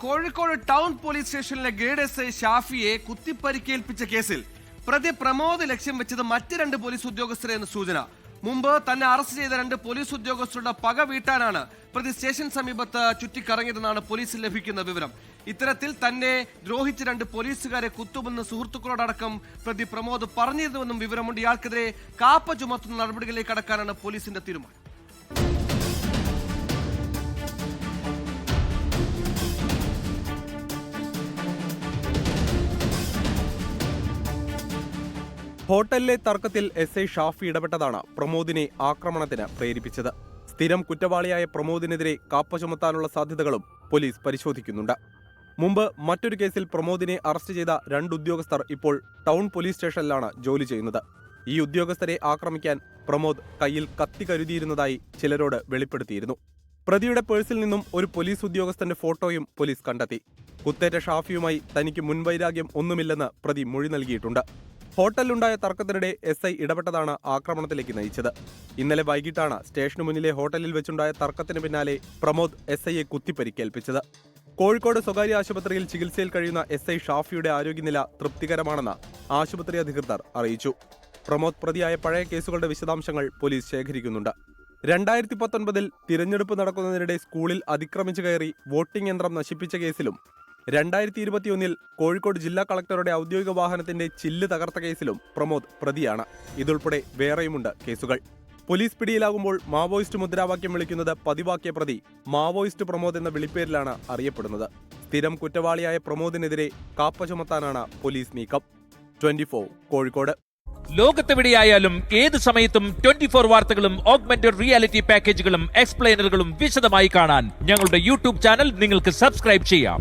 Kozhikode town police സ്റ്റേഷനിലെ ഗേഡ് S I ഷാഫിയെ കുത്തിപ്പരിക്കേൽപ്പിച്ച കേസിൽ പ്രതി പ്രമോദ് ലക്ഷ്യം വെച്ചത് മറ്റ് 2 പോലീസ് ഉദ്യോഗസ്ഥരെന്ന് സൂചന. മുമ്പ് തന്നെ അറസ്റ്റ് ചെയ്ത 2 പോലീസ് ഉദ്യോഗസ്ഥരുടെ പക വീട്ടാനാണ് പ്രതി സ്റ്റേഷൻ സമീപത്ത് ചുറ്റിക്കറങ്ങിയതെന്നാണ് പോലീസിൽ ലഭിക്കുന്ന വിവരം. ഇത്തരത്തിൽ തന്നെ ദ്രോഹിച്ച 2 പോലീസുകാരെ കുത്തുമെന്ന് സുഹൃത്തുക്കളോടടക്കം പ്രതി പ്രമോദ് പറഞ്ഞിരുന്നുവെന്നും വിവരമുണ്ട്. ഇയാൾക്കെതിരെ കാപ്പ ചുമത്തുന്ന നടപടികളിലേക്ക് കടക്കാനാണ് പോലീസിന്റെ തീരുമാനം. ഹോട്ടലിലെ തർക്കത്തിൽ എസ് ഐ ഷാഫി ഇടപെട്ടതാണ് പ്രമോദിനെ ആക്രമണത്തിന് പ്രേരിപ്പിച്ചത്. സ്ഥിരം കുറ്റവാളിയായ പ്രമോദിനെതിരെ കാപ്പ ചുമത്താനുള്ള സാധ്യതകളും പോലീസ് പരിശോധിക്കുന്നുണ്ട്. മുമ്പ് മറ്റൊരു കേസിൽ പ്രമോദിനെ അറസ്റ്റ് ചെയ്ത 2 ഉദ്യോഗസ്ഥർ ഇപ്പോൾ ടൗൺ പോലീസ് സ്റ്റേഷനിലാണ് ജോലി ചെയ്യുന്നത്. ഈ ഉദ്യോഗസ്ഥരെ ആക്രമിക്കാൻ പ്രമോദ് കയ്യിൽ കത്തി കരുതിയിരുന്നതായി ചിലരോട് വെളിപ്പെടുത്തിയിരുന്നു. പ്രതിയുടെ പേഴ്സിൽ നിന്നും ഒരു പോലീസ് ഉദ്യോഗസ്ഥന്റെ ഫോട്ടോയും പോലീസ് കണ്ടെത്തി. കുത്തേറ്റ ഷാഫിയുമായി തനിക്ക് മുൻവൈരാഗ്യം ഒന്നുമില്ലെന്ന് പ്രതി മൊഴി നൽകിയിട്ടുണ്ട്. ഹോട്ടലിലുണ്ടായ തർക്കത്തിനിടെ എസ് ഐ ഇടപെട്ടതാണ് ആക്രമണത്തിലേക്ക് നയിച്ചത്. ഇന്നലെ വൈകിട്ടാണ് സ്റ്റേഷനു മുന്നിലെ ഹോട്ടലിൽ വെച്ചുണ്ടായ തർക്കത്തിന് പിന്നാലെ പ്രമോദ് എസ് ഐയെ കുത്തിപ്പരിക്കേൽപ്പിച്ചത്. കോഴിക്കോട് സ്വകാര്യ ആശുപത്രിയിൽ ചികിത്സയിൽ കഴിയുന്ന എസ് ഐ ഷാഫിയുടെ ആരോഗ്യനില തൃപ്തികരമാണെന്ന് ആശുപത്രി അധികൃതർ അറിയിച്ചു. പ്രമോദ് പ്രതിയായ പഴയ കേസുകളുടെ വിശദാംശങ്ങൾ പോലീസ് ശേഖരിക്കുന്നുണ്ട്. 2019 തിരഞ്ഞെടുപ്പ് നടക്കുന്നതിനിടെ സ്കൂളിൽ അതിക്രമിച്ചു കയറി വോട്ടിംഗ് യന്ത്രം നശിപ്പിച്ച കേസിലും 2021 കോഴിക്കോട് ജില്ലാ കളക്ടറുടെ ഔദ്യോഗിക വാഹനത്തിന്റെ ചില്ല് തകർത്ത കേസിലും പ്രമോദ് പ്രതിയാണ്. ഇതുൾപ്പെടെ വേറെയുമുണ്ട് കേസുകൾ. പോലീസ് പിടിയിലാകുമ്പോൾ മാവോയിസ്റ്റ് മുദ്രാവാക്യം വിളിക്കുന്നത് പതിവാക്കിയ പ്രതി മാവോയിസ്റ്റ് പ്രമോദ് എന്ന വിളിപ്പേരിലാണ് അറിയപ്പെടുന്നത്. സ്ഥിരം കുറ്റവാളിയായ പ്രമോദിനെതിരെ കാപ്പ ചുമത്താനാണ് പോലീസ് നീക്കം. 24 കോഴിക്കോട്. ലോകത്തെവിടെയായാലും ഏത് സമയത്തും 24 വാർത്തകളും ഓഗ്മെന്റഡ് റിയാലിറ്റി പാക്കേജുകളും എക്സ്പ്ലെയിനറുകളും വിശദമായി കാണാൻ ഞങ്ങളുടെ യൂട്യൂബ് ചാനൽ നിങ്ങൾക്ക് സബ്സ്ക്രൈബ് ചെയ്യാം.